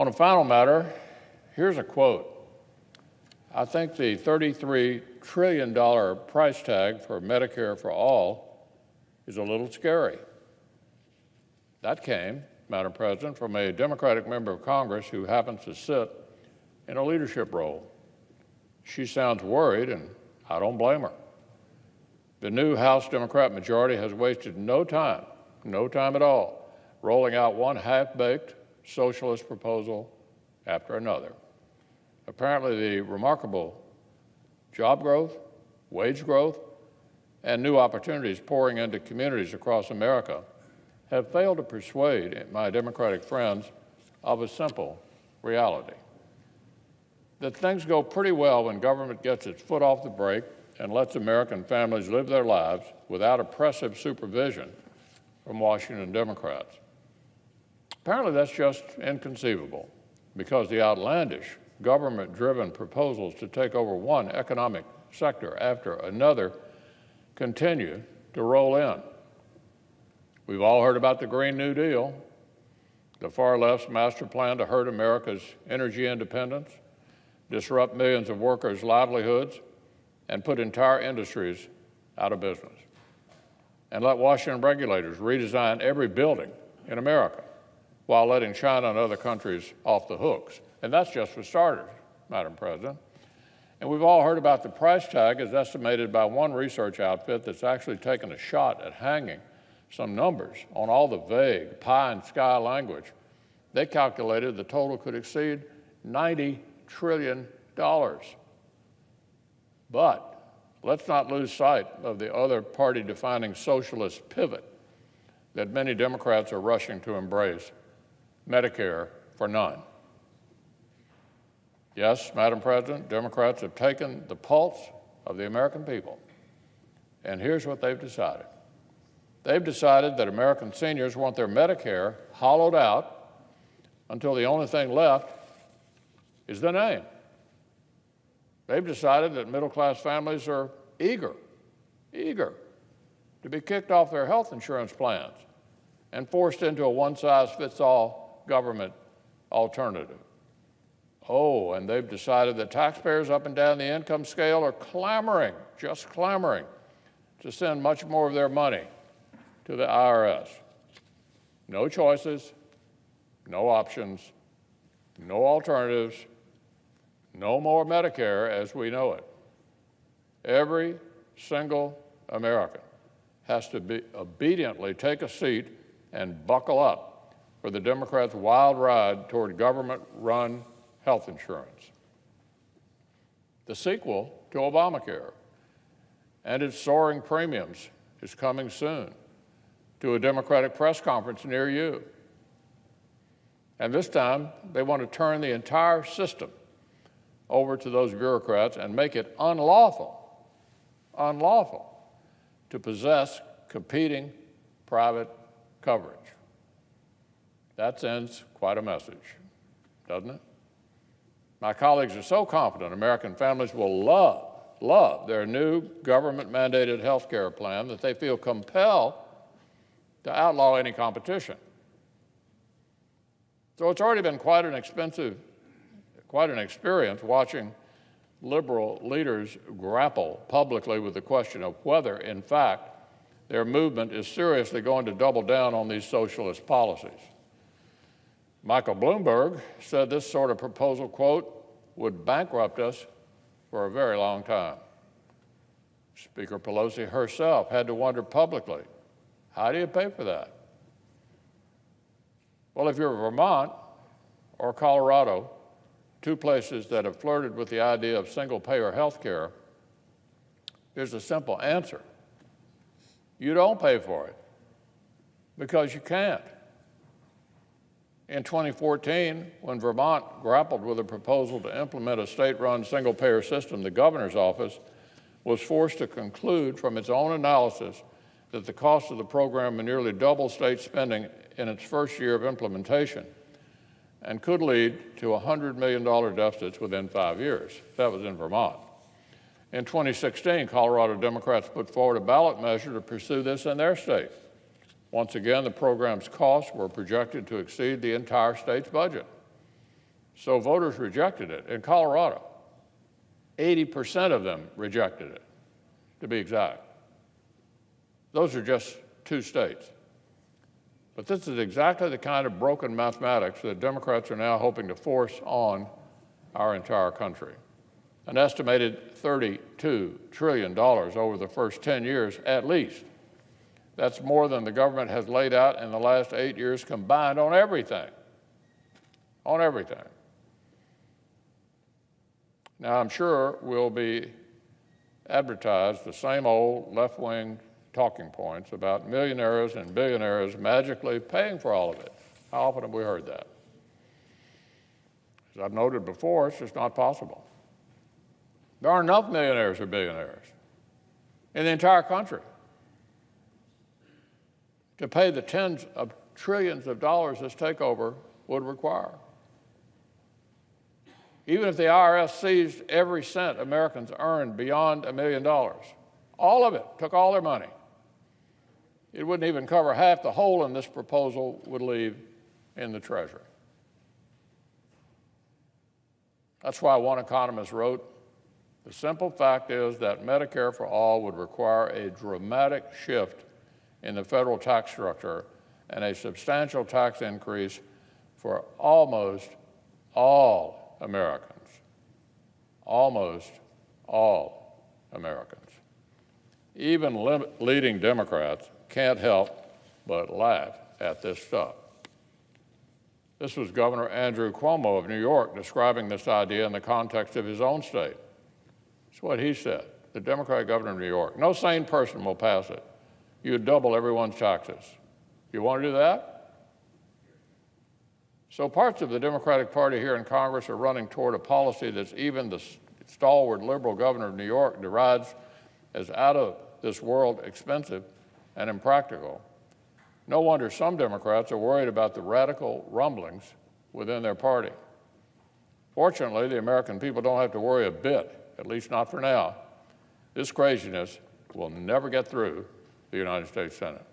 On a final matter, here's a quote. I think the $33 trillion price tag for Medicare for all is a little scary. That came, Madam President, from a Democratic member of Congress who happens to sit in a leadership role. She sounds worried, and I don't blame her. The new House Democrat majority has wasted no time at all, rolling out one half-baked socialist proposal after another. Apparently, the remarkable job growth, wage growth, and new opportunities pouring into communities across America have failed to persuade my Democratic friends of a simple reality: that things go pretty well when government gets its foot off the brake and lets American families live their lives without oppressive supervision from Washington Democrats. Apparently, that's just inconceivable, because the outlandish government-driven proposals to take over one economic sector after another continue to roll in. We've all heard about the Green New Deal, the far left's master plan to hurt America's energy independence, disrupt millions of workers' livelihoods, and put entire industries out of business, and let Washington regulators redesign every building in America while letting China and other countries off the hooks. And that's just for starters, Madam President. And we've all heard about the price tag as estimated by one research outfit that's actually taken a shot at hanging some numbers on all the vague pie in the sky language. They calculated the total could exceed $90 trillion. But let's not lose sight of the other party-defining socialist pivot that many Democrats are rushing to embrace: Medicare for none. Yes, Madam President, Democrats have taken the pulse of the American people, and here's what they've decided. They've decided that American seniors want their Medicare hollowed out until the only thing left is the name. They've decided that middle-class families are eager to be kicked off their health insurance plans and forced into a one-size-fits-all government alternative. Oh, and they've decided that taxpayers up and down the income scale are clamoring, just clamoring, to send much more of their money to the IRS. No choices, no options, no alternatives, no more Medicare as we know it. Every single American has to obediently take a seat and buckle up for the Democrats' wild ride toward government-run health insurance. The sequel to Obamacare and its soaring premiums is coming soon to a Democratic press conference near you. And this time, they want to turn the entire system over to those bureaucrats and make it unlawful to possess competing private coverage. That sends quite a message, doesn't it? My colleagues are so confident American families will love their new government-mandated health care plan that they feel compelled to outlaw any competition. So it's already been quite an experience watching liberal leaders grapple publicly with the question of whether, in fact, their movement is seriously going to double down on these socialist policies. Michael Bloomberg said this sort of proposal, quote, would bankrupt us for a very long time. Speaker Pelosi herself had to wonder publicly, how do you pay for that? Well, if you're Vermont or Colorado, two places that have flirted with the idea of single-payer health care, there's a simple answer. You don't pay for it because you can't. In 2014, when Vermont grappled with a proposal to implement a state-run single-payer system, the governor's office was forced to conclude from its own analysis that the cost of the program would nearly double state spending in its first year of implementation and could lead to $100 million deficits within 5 years. That was in Vermont. In 2016, Colorado Democrats put forward a ballot measure to pursue this in their state. Once again, the program's costs were projected to exceed the entire state's budget. So voters rejected it. In Colorado, 80% of them rejected it, to be exact. Those are just 2 states. But this is exactly the kind of broken mathematics that Democrats are now hoping to force on our entire country. An estimated $32 trillion over the first 10 years at least. That's more than the government has laid out in the last 8 years combined on everything. On everything. Now, I'm sure we'll be advertised the same old left-wing talking points about millionaires and billionaires magically paying for all of it. How often have we heard that? As I've noted before, it's just not possible. There aren't enough millionaires or billionaires in the entire country to pay the tens of trillions of dollars this takeover would require. Even if the IRS seized every cent Americans earned beyond $1 million, all of it, took all their money, it wouldn't even cover half the hole in this proposal would leave in the Treasury. That's why one economist wrote, "The simple fact is that Medicare for all would require a dramatic shift in the federal tax structure and a substantial tax increase for almost all Americans. Almost all Americans." Even leading Democrats can't help but laugh at this stuff. This was Governor Andrew Cuomo of New York describing this idea in the context of his own state. It's what he said, the Democratic governor of New York. "No sane person will pass it. You would double everyone's taxes. You want to do that?" So parts of the Democratic Party here in Congress are running toward a policy that's even the stalwart liberal governor of New York derides as out of this world expensive and impractical. No wonder some Democrats are worried about the radical rumblings within their party. Fortunately, the American people don't have to worry a bit, at least not for now. This craziness will never get through the United States Senate.